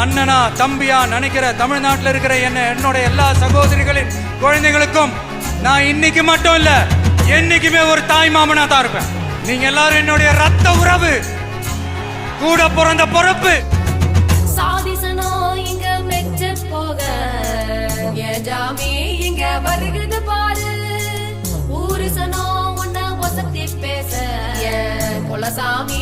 அண்ணனா தம்பியா நினைக்கிற தமிழ்நாட்டில் இருக்கிற என்னோட எல்லா சகோதரிகளின் குழந்தைகளுக்கும் நான் இன்னைக்கு மட்டும் இல்ல, என்னைக்குமே ஒரு தாய் மாமனா தான் இருப்பேன். நீங்க எல்லாரும் என்னுடைய ரத்த உறவு, கூட பிறந்த பொறுப்பு. சாதிசனோ இங்க மெச்சு போக ஜாமி இங்க வருகிறது பாரு. ஊருசனோ உன்ன வசதி பேச குலசாமி